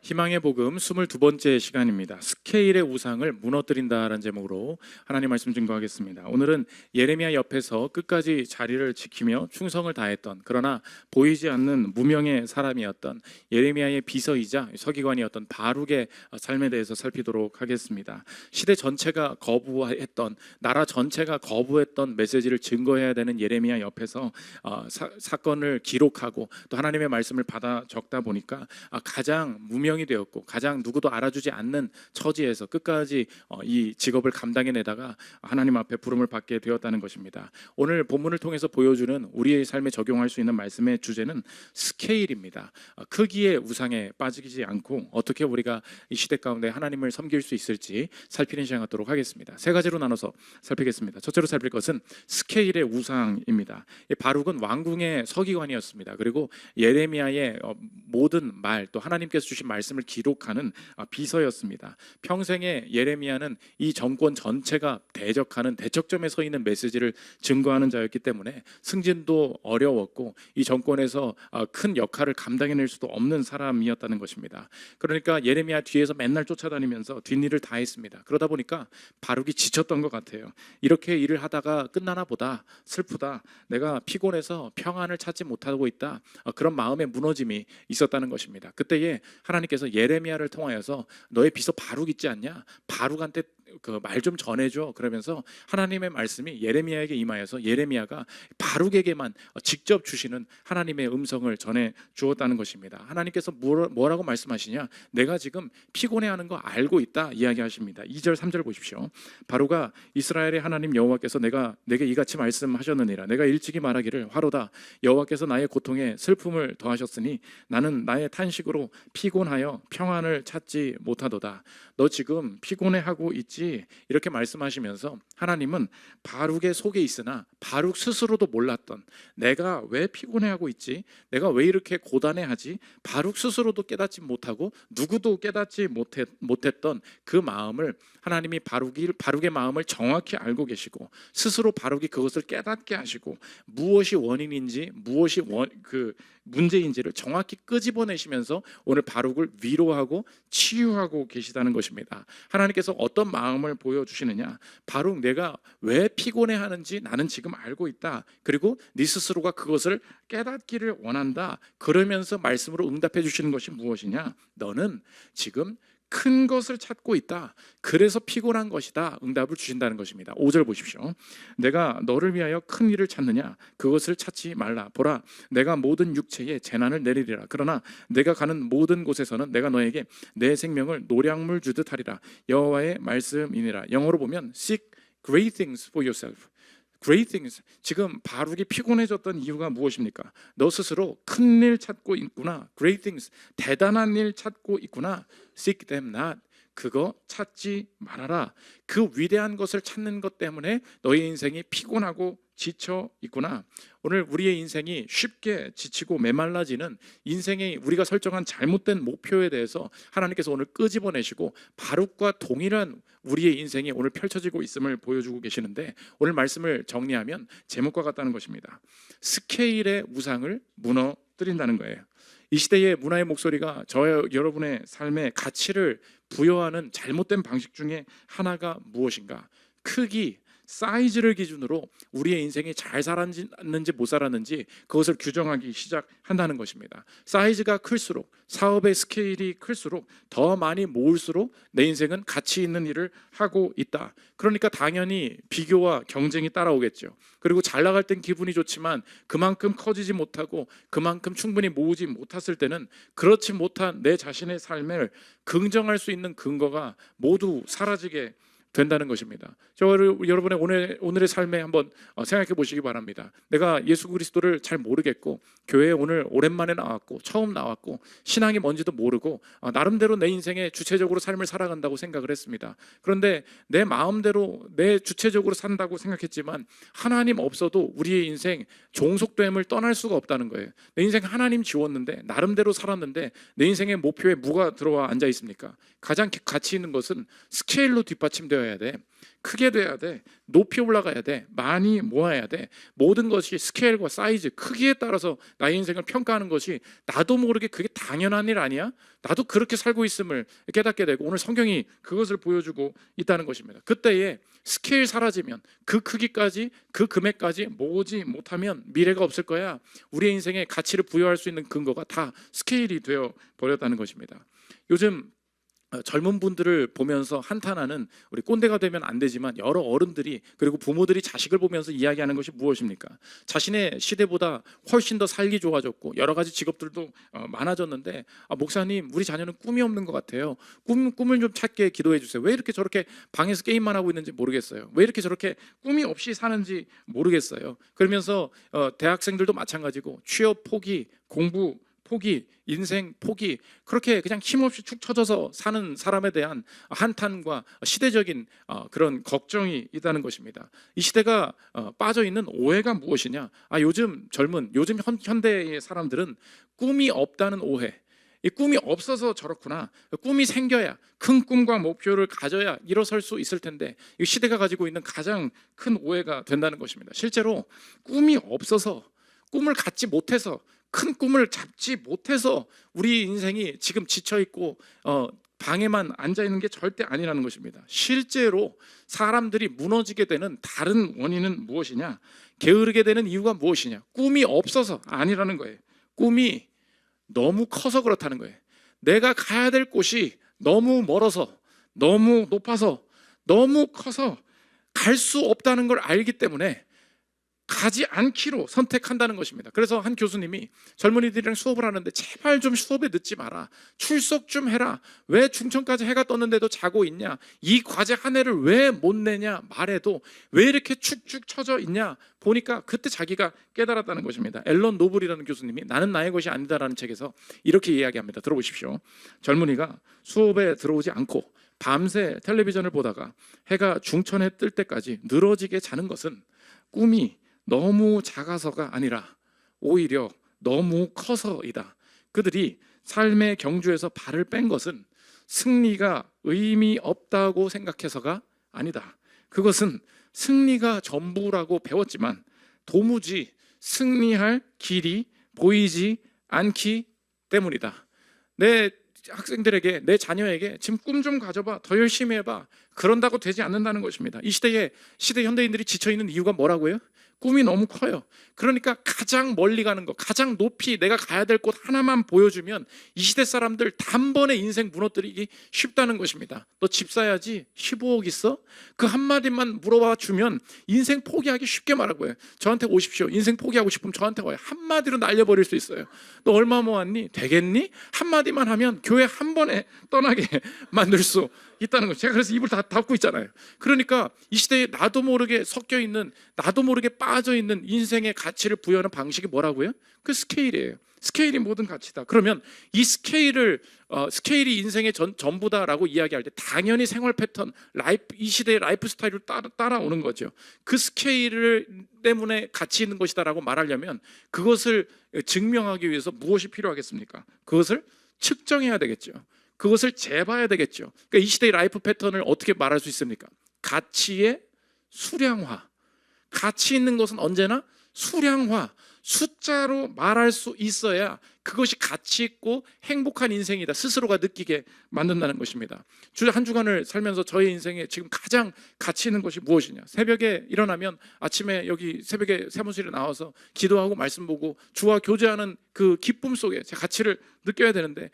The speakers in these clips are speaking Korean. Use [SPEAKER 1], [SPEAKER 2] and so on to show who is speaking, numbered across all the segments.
[SPEAKER 1] 희망의 복음 22번째 시간입니다. 스케일의 우상을 무너뜨린다라는 제목으로 하나님 말씀 증거하겠습니다. 오늘은 예레미야 옆에서 끝까지 자리를 지키며 충성을 다했던, 그러나 보이지 않는 무명의 사람이었던 예레미야의 비서이자 서기관이었던 바룩의 삶에 대해서 살피도록 하겠습니다. 시대 전체가 거부했던, 나라 전체가 거부했던 메시지를 증거해야 되는 예레미야 옆에서 사건을 기록하고 또 하나님의 말씀을 받아 적다 보니까 가장 무명이 되었고 가장 누구도 알아주지 않는 처지에서 끝까지 이 직업을 감당해내다가 하나님 앞에 부름을 받게 되었다는 것입니다. 오늘 본문을 통해서 보여주는 우리의 삶에 적용할 수 있는 말씀의 주제는 스케일입니다. 크기의 우상에 빠지지 않고 어떻게 우리가 이 시대 가운데 하나님을 섬길 수 있을지 살피는 시간 갖도록 하겠습니다. 세 가지로 나눠서 살피겠습니다. 첫째로 살필 것은 스케일의 우상입니다. 바룩은 왕궁의 서기관이었습니다. 그리고 예레미야의 모든 말, 또 하나님께서 주신 말씀을 기록하는 비서였습니다. 평생에 예레미야는 이 정권 전체가 대적하는 대척점에 서 있는 메시지를 증거하는 자였기 때문에 승진도 어려웠고 이 정권에서 큰 역할을 감당해낼 수도 없는 사람이었다는 것입니다. 그러니까 예레미야 뒤에서 맨날 쫓아다니면서 뒷일을 다 했습니다. 그러다 보니까 바룩이 지쳤던 것 같아요. 이렇게 일을 하다가 끝나나 보다, 슬프다, 내가 피곤해서 평안을 찾지 못하고 있다, 그런 마음의 무너짐이 있었다는 것입니다. 그때에 하나님께서 예레미야를 통하여서 너의 비서 바룩 있지 않냐? 바룩한테 그 말 좀 전해줘. 그러면서 하나님의 말씀이 예레미야에게 임하여서 예레미야가 바룩에게만 직접 주시는 하나님의 음성을 전해 주었다는 것입니다. 하나님께서 뭐라고 말씀하시냐? 내가 지금 피곤해하는 거 알고 있다 이야기하십니다. 2절 3절 보십시오. 바룩아, 이스라엘의 하나님 여호와께서 내게 이같이 말씀하셨느니라. 내가 일찍이 말하기를 화로다. 여호와께서 나의 고통에 슬픔을 더하셨으니 나는 나의 탄식으로 피곤하여 평안을 찾지 못하도다. 너 지금 피곤해하고 있지? 이렇게 말씀하시면서 하나님은 바룩의 속에 있으나 바룩 스스로도 몰랐던, 내가 왜 피곤해하고 있지? 내가 왜 이렇게 고단해하지? 바룩 스스로도 깨닫지 못하고 누구도 깨닫지 못했던 그 마음을 하나님이 바룩의 마음을 정확히 알고 계시고 스스로 바룩이 그것을 깨닫게 하시고 무엇이 원인인지 무엇이 문제인지를 정확히 끄집어내시면서 오늘 바룩을 위로하고 치유하고 계시다는 것입니다. 하나님께서 어떤 마음을 보여주시느냐? 바룩, 내가 왜 피곤해하는지 나는 지금 알고 있다. 그리고 네 스스로가 그것을 깨닫기를 원한다. 그러면서 말씀으로 응답해 주시는 것이 무엇이냐? 너는 지금 큰 것을 찾고 있다. 그래서 피곤한 것이다. 응답을 주신다는 것입니다. 5절 보십시오. 내가 너를 위하여 큰 일을 찾느냐? 그것을 찾지 말라. 보라, 내가 모든 육체에 재난을 내리리라. 그러나 내가 가는 모든 곳에서는 내가 너에게 내 생명을 노량물 주듯 하리라. 여호와의 말씀이니라. 영어로 보면 seek great things for yourself. Great things. 지금 바룩이 피곤해졌던 이유가 무엇입니까? 너 스스로 큰 일 찾고 있구나. Great things. 대단한 일 찾고 있구나. Seek them not. 그거 찾지 말아라. 그 위대한 것을 찾는 것 때문에 너의 인생이 피곤하고 지쳐 있구나. 오늘 우리의 인생이 쉽게 지치고 메말라지는 인생의 우리가 설정한 잘못된 목표에 대해서 하나님께서 오늘 끄집어내시고 바룩과 동일한 우리의 인생이 오늘 펼쳐지고 있음을 보여주고 계시는데, 오늘 말씀을 정리하면 제목과 같다는 것입니다. 스케일의 우상을 무너뜨린다는 거예요. 이 시대의 문화의 목소리가 여러분의 삶에 가치를 부여하는 잘못된 방식 중에 하나가 무엇인가? 크기, 사이즈를 기준으로 우리의 인생이 잘 살았는지 못 살았는지 그것을 규정하기 시작한다는 것입니다. 사이즈가 클수록, 사업의 스케일이 클수록 더 많이 모을수록 내 인생은 가치 있는 일을 하고 있다. 그러니까 당연히 비교와 경쟁이 따라오겠죠. 그리고 잘 나갈 땐 기분이 좋지만 그만큼 커지지 못하고 그만큼 충분히 모으지 못했을 때는 그렇지 못한 내 자신의 삶을 긍정할 수 있는 근거가 모두 사라지게 된다는 것입니다. 여러분의 오늘의 삶에 한번 생각해 보시기 바랍니다. 내가 예수 그리스도를 잘 모르겠고 교회에 오늘 오랜만에 나왔고 처음 나왔고 신앙이 뭔지도 모르고 나름대로 내 인생에 주체적으로 삶을 살아간다고 생각을 했습니다. 그런데 내 마음대로 내 주체적으로 산다고 생각했지만 하나님 없어도 우리의 인생 종속됨을 떠날 수가 없다는 거예요. 내 인생 하나님 지웠는데 나름대로 살았는데 내 인생의 목표에 뭐가 들어와 앉아 있습니까? 가장 가치 있는 것은 스케일로 뒷받침되어야 되어야 돼. 크게 돼야 돼. 높이 올라가야 돼. 많이 모아야 돼. 모든 것이 스케일과 사이즈, 크기에 따라서 나의 인생을 평가하는 것이 나도 모르게 그게 당연한 일 아니야? 나도 그렇게 살고 있음을 깨닫게 되고 오늘 성경이 그것을 보여주고 있다는 것입니다. 그때에 스케일 사라지면 그 크기까지 그 금액까지 모으지 못하면 미래가 없을 거야. 우리의 인생에 가치를 부여할 수 있는 근거가 다 스케일이 되어 버렸다는 것입니다. 요즘 젊은 분들을 보면서 한탄하는 우리 꼰대가 되면 안 되지만 여러 어른들이 그리고 부모들이 자식을 보면서 이야기하는 것이 무엇입니까? 자신의 시대보다 훨씬 더 살기 좋아졌고 여러 가지 직업들도 많아졌는데 목사님 우리 자녀는 꿈이 없는 것 같아요. 꿈을 좀 찾게 기도해 주세요. 왜 이렇게 저렇게 방에서 게임만 하고 있는지 모르겠어요. 왜 이렇게 저렇게 꿈이 없이 사는지 모르겠어요. 그러면서 대학생들도 마찬가지고 취업 포기, 공부 포기, 인생 포기, 그렇게 그냥 힘없이 축 처져서 사는 사람에 대한 한탄과 시대적인 그런 걱정이 있다는 것입니다. 이 시대가 빠져 있는 오해가 무엇이냐? 요즘 현대의 사람들은 꿈이 없다는 오해. 이 꿈이 없어서 저렇구나. 꿈이 생겨야, 큰 꿈과 목표를 가져야 일어설 수 있을 텐데 이 시대가 가지고 있는 가장 큰 오해가 된다는 것입니다. 실제로 꿈이 없어서, 꿈을 갖지 못해서, 큰 꿈을 잡지 못해서 우리 인생이 지금 지쳐있고 방에만 앉아있는 게 절대 아니라는 것입니다. 실제로 사람들이 무너지게 되는 다른 원인은 무엇이냐? 게으르게 되는 이유가 무엇이냐? 꿈이 없어서 아니라는 거예요. 꿈이 너무 커서 그렇다는 거예요. 내가 가야 될 곳이 너무 멀어서, 너무 높아서, 너무 커서 갈 수 없다는 걸 알기 때문에 가지 않기로 선택한다는 것입니다. 그래서 한 교수님이 젊은이들이랑 수업을 하는데 제발 좀 수업에 늦지 마라. 출석 좀 해라. 왜 중천까지 해가 떴는데도 자고 있냐? 이 과제 한 해를 왜 못 내냐 말해도 왜 이렇게 축축 처져 있냐? 보니까 그때 자기가 깨달았다는 것입니다. 앨런 노블이라는 교수님이 나는 나의 것이 아니다라는 책에서 이렇게 이야기합니다. 들어보십시오. 젊은이가 수업에 들어오지 않고 밤새 텔레비전을 보다가 해가 중천에 뜰 때까지 늘어지게 자는 것은 꿈이 너무 작아서가 아니라 오히려 너무 커서이다. 그들이 삶의 경주에서 발을 뺀 것은 승리가 의미 없다고 생각해서가 아니다. 그것은 승리가 전부라고 배웠지만 도무지 승리할 길이 보이지 않기 때문이다. 내 학생들에게, 내 자녀에게 지금 꿈 좀 가져봐, 더 열심히 해봐, 그런다고 되지 않는다는 것입니다. 이 시대 현대인들이 지쳐있는 이유가 뭐라고요? 꿈이 너무 커요. 그러니까 가장 멀리 가는 거, 가장 높이 내가 가야 될 곳 하나만 보여주면 이 시대 사람들 단번에 인생 무너뜨리기 쉽다는 것입니다. 너 집 사야지 15억 있어? 그 한마디만 물어봐 주면 인생 포기하기 쉽게 말할 거예요. 저한테 오십시오. 인생 포기하고 싶으면 저한테 와요. 한마디로 날려버릴 수 있어요. 너 얼마 모았니? 되겠니? 한마디만 하면 교회 한 번에 떠나게 만들 수 있다는 거죠. 제가 그래서 입을 다 닫고 있잖아요. 그러니까 이 시대에 나도 모르게 섞여 있는, 나도 모르게 빠져 있는 인생의 가치를 부여하는 방식이 뭐라고요? 그 스케일이에요. 스케일이 모든 가치다. 그러면 이 스케일이 인생의 전부다라고 이야기할 때 당연히 생활 패턴, 이 시대의 라이프 스타일을 따라오는 거죠. 그 스케일 때문에 가치 있는 것이다라고 말하려면 그것을 증명하기 위해서 무엇이 필요하겠습니까? 그것을 측정해야 되겠죠. 그것을 재봐야 되겠죠. 그러니까 이 시대의 라이프 패턴을 어떻게 말할 수 있습니까? 가치의 수량화. 가치 있는 것은 언제나 수량화, 숫자로 말할 수 있어야 그것이 가치 있고 행복한 인생이다 스스로가 느끼게 만든다는 것입니다. 한 주간을 살면서 저의 인생에 지금 가장 가치 있는 것이 무엇이냐? 새벽에 일어나면 아침에 여기 새벽에 세무실에 나와서 기도하고 말씀 보고 주와 교제하는 그 기쁨 속에 제 가치를 느껴야 되는데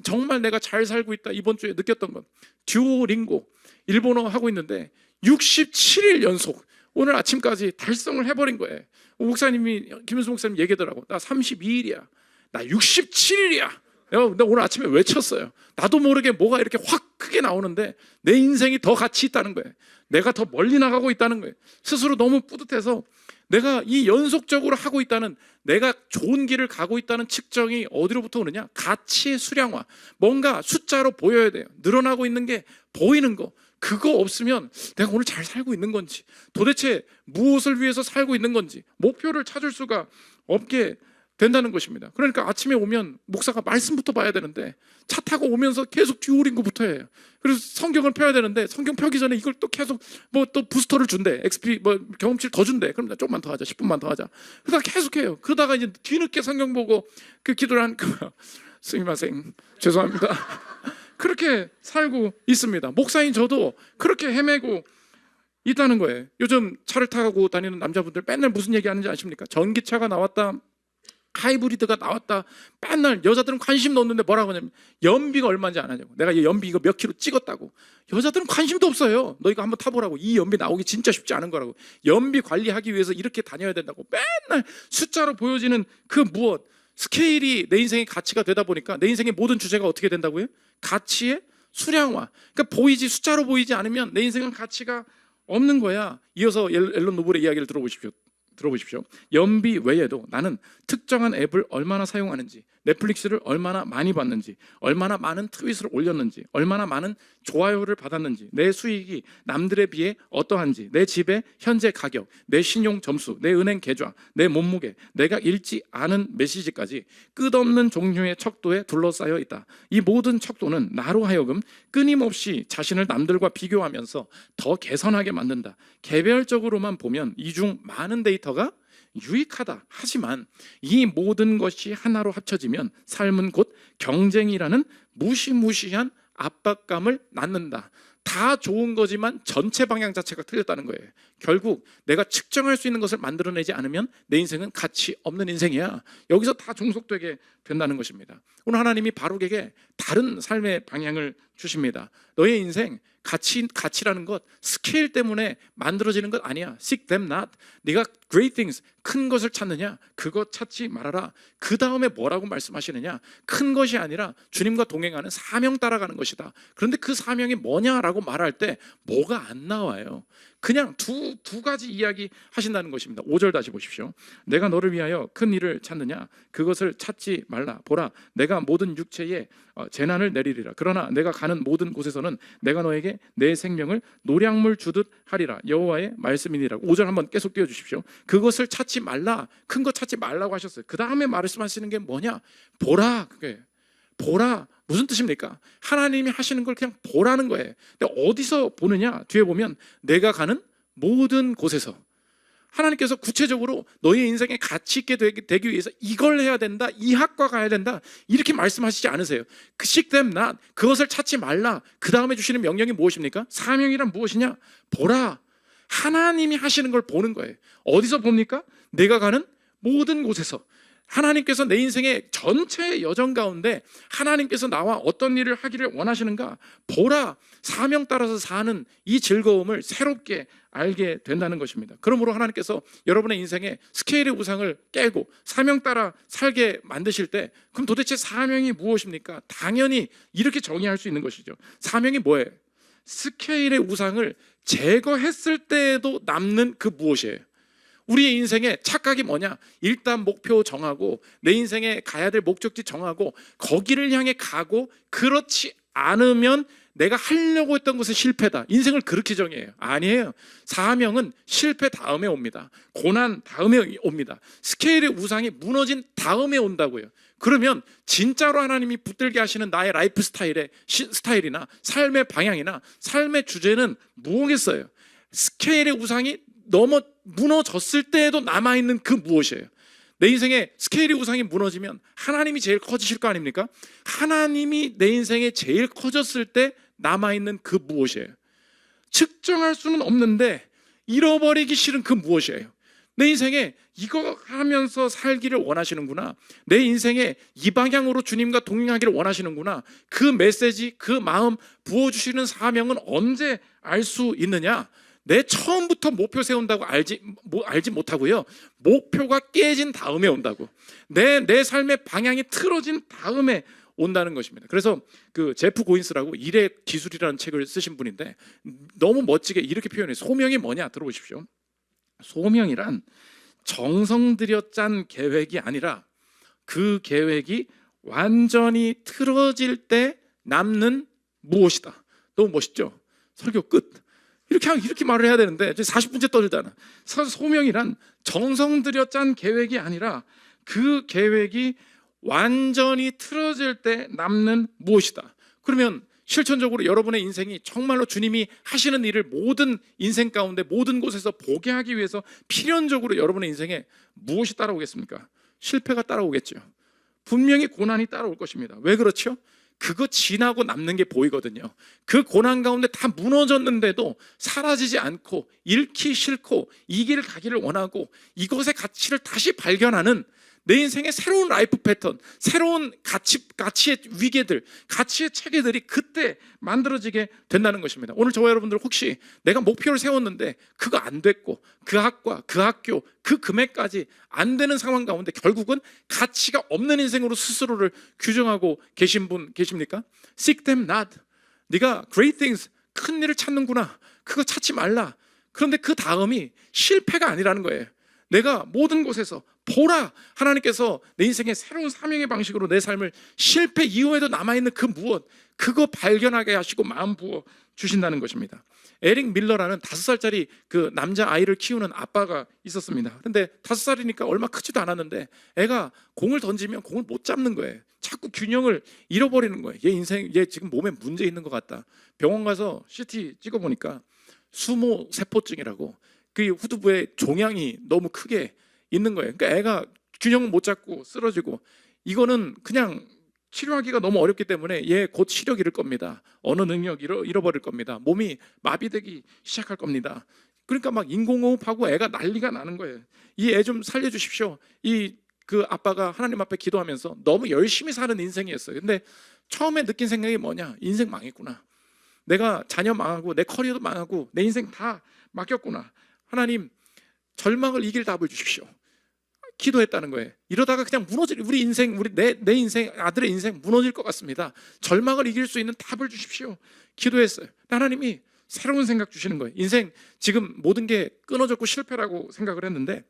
[SPEAKER 1] 정말 내가 잘 살고 있다 이번 주에 느꼈던 건 듀오링고 일본어 하고 있는데 67일 연속 오늘 아침까지 달성을 해버린 거예요. 김윤수 목사님 얘기하더라고. 나 32일이야. 나 67일이야. 나 오늘 아침에 외쳤어요. 나도 모르게 뭐가 이렇게 확 크게 나오는데 내 인생이 더 가치 있다는 거예요. 내가 더 멀리 나가고 있다는 거예요. 스스로 너무 뿌듯해서 내가 이 연속적으로 하고 있다는, 내가 좋은 길을 가고 있다는 측정이 어디로부터 오느냐? 가치의 수량화. 뭔가 숫자로 보여야 돼요. 늘어나고 있는 게 보이는 거. 그거 없으면 내가 오늘 잘 살고 있는 건지, 도대체 무엇을 위해서 살고 있는 건지 목표를 찾을 수가 없게 된다는 것입니다. 그러니까 아침에 오면 목사가 말씀부터 봐야 되는데 차 타고 오면서 계속 듀오링고부터 해요. 그래서 성경을 펴야 되는데 성경 펴기 전에 이걸 또 계속 뭐 또 부스터를 준대. XP 뭐 경험치를 더 준대. 그럼 조금만 더 하자. 10분만 더 하자. 그러다가 계속 해요. 그러다가 이제 뒤늦게 성경 보고 그 기도를 하니까 스미마생 죄송합니다. 그렇게 살고 있습니다. 목사인 저도 그렇게 헤매고 있다는 거예요. 요즘 차를 타고 다니는 남자분들 맨날 무슨 얘기 하는지 아십니까? 전기차가 나왔다, 하이브리드가 나왔다. 맨날 여자들은 관심도 없는데 뭐라고 하냐면 연비가 얼마인지 안 하냐고. 내가 이 연비 이거 몇 킬로 찍었다고. 여자들은 관심도 없어요. 너 이거 한번 타보라고. 이 연비 나오기 진짜 쉽지 않은 거라고. 연비 관리하기 위해서 이렇게 다녀야 된다고. 맨날 숫자로 보여지는 그 무엇, 스케일이 내 인생의 가치가 되다 보니까 내 인생의 모든 주제가 어떻게 된다고요? 가치의 수량화. 그러니까 보이지, 숫자로 보이지 않으면 내 인생은 가치가 없는 거야. 이어서 앨런 노블의 이야기를 들어보십시오. 연비 외에도 나는 특정한 앱을 얼마나 사용하는지, 넷플릭스를 얼마나 많이 봤는지, 얼마나 많은 트윗을 올렸는지, 얼마나 많은 좋아요를 받았는지, 내 수익이 남들에 비해 어떠한지, 내 집의 현재 가격, 내 신용 점수, 내 은행 계좌, 내 몸무게, 내가 읽지 않은 메시지까지 끝없는 종류의 척도에 둘러싸여 있다. 이 모든 척도는 나로 하여금 끊임없이 자신을 남들과 비교하면서 더 개선하게 만든다. 개별적으로만 보면 이 중 많은 데이터가 유익하다. 하지만 이 모든 것이 하나로 합쳐지면 삶은 곧 경쟁이라는 무시무시한 압박감을 낳는다. 다 좋은 거지만 전체 방향 자체가 틀렸다는 거예요. 결국 내가 측정할 수 있는 것을 만들어내지 않으면 내 인생은 가치 없는 인생이야. 여기서 다 종속되게 된다는 것입니다. 오늘 하나님이 바룩에게 다른 삶의 방향을 주십니다. 너의 인생 가치라는 것 스케일 때문에 만들어지는 것 아니야. Seek them not. 네가 great things, 큰 것을 찾느냐? 그것 찾지 말아라. 그 다음에 뭐라고 말씀하시느냐? 큰 것이 아니라 주님과 동행하는 사명 따라가는 것이다. 그런데 그 사명이 뭐냐라고 말할 때 뭐가 안 나와요. 그냥 두 가지 이야기 하신다는 것입니다. 5절 다시 보십시오. 내가 너를 위하여 큰 일을 찾느냐? 그것을 찾지 말라. 보라, 내가 모든 육체에 재난을 내리리라. 그러나 내가 가는 모든 곳에서는 내가 너에게 내 생명을 노량물 주듯 하리라. 여호와의 말씀이니라. 5절 한번 계속 띄워주십시오. 그것을 찾지 말라. 큰 거 찾지 말라고 하셨어요. 그 다음에 말씀하시는 게 뭐냐? 보라. 그게 보라. 무슨 뜻입니까? 하나님이 하시는 걸 그냥 보라는 거예요. 근데 어디서 보느냐? 뒤에 보면 내가 가는 모든 곳에서. 하나님께서 구체적으로 너의 인생에 가치 있게 되기 위해서 이걸 해야 된다, 이 학과 가야 된다, 이렇게 말씀하시지 않으세요. Seek them not. 그것을 찾지 말라. 그 다음에 주시는 명령이 무엇입니까? 사명이란 무엇이냐? 보라. 하나님이 하시는 걸 보는 거예요. 어디서 봅니까? 내가 가는 모든 곳에서. 하나님께서 내 인생의 전체 여정 가운데 하나님께서 나와 어떤 일을 하기를 원하시는가 보라. 사명 따라서 사는 이 즐거움을 새롭게 알게 된다는 것입니다. 그러므로 하나님께서 여러분의 인생에 스케일의 우상을 깨고 사명 따라 살게 만드실 때 그럼 도대체 사명이 무엇입니까? 당연히 이렇게 정의할 수 있는 것이죠. 사명이 뭐예요? 스케일의 우상을 제거했을 때에도 남는 그 무엇이에요? 우리의 인생의 착각이 뭐냐? 일단 목표 정하고 내 인생에 가야 될 목적지 정하고 거기를 향해 가고 그렇지 않으면 내가 하려고 했던 것은 실패다. 인생을 그렇게 정의해요. 아니에요. 사명은 실패 다음에 옵니다. 고난 다음에 옵니다. 스케일의 우상이 무너진 다음에 온다고요. 그러면 진짜로 하나님이 붙들게 하시는 나의 라이프 스타일이나 삶의 방향이나 삶의 주제는 무엇이겠어요? 스케일의 우상이 무너졌을 때에도 남아있는 그 무엇이에요? 내 인생에 스케일의 우상이 무너지면 하나님이 제일 커지실 거 아닙니까? 하나님이 내 인생에 제일 커졌을 때 남아있는 그 무엇이에요? 측정할 수는 없는데 잃어버리기 싫은 그 무엇이에요? 내 인생에 이거 하면서 살기를 원하시는구나. 내 인생에 이 방향으로 주님과 동행하기를 원하시는구나. 그 메시지, 그 마음 부어주시는 사명은 언제 알 수 있느냐? 내 처음부터 목표 세운다고 알지 못하고요. 목표가 깨진 다음에 온다고. 내 삶의 방향이 틀어진 다음에 온다는 것입니다. 그래서 그 제프 고인스라고 일의 기술이라는 책을 쓰신 분인데 너무 멋지게 이렇게 표현해요. 소명이 뭐냐? 들어보십시오. 소명이란 정성 들여 짠 계획이 아니라 그 계획이 완전히 틀어질 때 남는 무엇이다. 너무 멋있죠? 설교 끝. 이렇게 말을 해야 되는데 40분째 떠들잖아. 소명이란 정성 들여 짠 계획이 아니라 그 계획이 완전히 틀어질 때 남는 무엇이다. 그러면 실천적으로 여러분의 인생이 정말로 주님이 하시는 일을 모든 인생 가운데 모든 곳에서 보게 하기 위해서 필연적으로 여러분의 인생에 무엇이 따라오겠습니까? 실패가 따라오겠죠. 분명히 고난이 따라올 것입니다. 왜 그렇죠? 그거 지나고 남는 게 보이거든요. 그 고난 가운데 다 무너졌는데도 사라지지 않고 잃기 싫고 이 길 가기를 원하고 이것의 가치를 다시 발견하는 내 인생의 새로운 라이프 패턴, 새로운 가치의 위계들, 가치의 체계들이 그때 만들어지게 된다는 것입니다. 오늘 저와 여러분들 혹시 내가 목표를 세웠는데 그거 안 됐고 그 학과, 그 학교, 그 금액까지 안 되는 상황 가운데 결국은 가치가 없는 인생으로 스스로를 규정하고 계신 분 계십니까? Seek them not. 네가 great things, 큰 일을 찾는구나. 그거 찾지 말라. 그런데 그 다음이 실패가 아니라는 거예요. 내가 모든 곳에서 보라, 하나님께서 내 인생의 새로운 사명의 방식으로 내 삶을 실패 이후에도 남아있는 그 무엇, 그거 발견하게 하시고 마음 부어 주신다는 것입니다. 에릭 밀러라는 5살짜리 그 남자아이를 키우는 아빠가 있었습니다. 근데 5살이니까 얼마 크지도 않았는데 애가 공을 던지면 공을 못 잡는 거예요. 자꾸 균형을 잃어버리는 거예요. 얘 지금 몸에 문제 있는 것 같다. 병원 가서 CT 찍어보니까 수모 세포증이라고, 그 후두부에 종양이 너무 크게 있는 거예요. 그러니까 애가 균형을 못 잡고 쓰러지고, 이거는 그냥 치료하기가 너무 어렵기 때문에 얘 곧 시력 잃을 겁니다. 언어 능력 잃어버릴 겁니다. 몸이 마비되기 시작할 겁니다. 그러니까 막 인공호흡하고 애가 난리가 나는 거예요. 이 애 좀 살려주십시오. 그 아빠가 하나님 앞에 기도하면서 너무 열심히 사는 인생이었어요. 근데 처음에 느낀 생각이 뭐냐? 인생 망했구나. 내가 자녀 망하고 내 커리어도 망하고 내 인생 다 맡겼구나. 하나님, 절망을 이길 답을 주십시오. 기도했다는 거예요. 이러다가 그냥 무너질, 우리 인생, 내 인생, 아들의 인생 무너질 것 같습니다. 절망을 이길 수 있는 답을 주십시오. 기도했어요. 하나님이 새로운 생각 주시는 거예요. 인생 지금 모든 게 끊어졌고 실패라고 생각을 했는데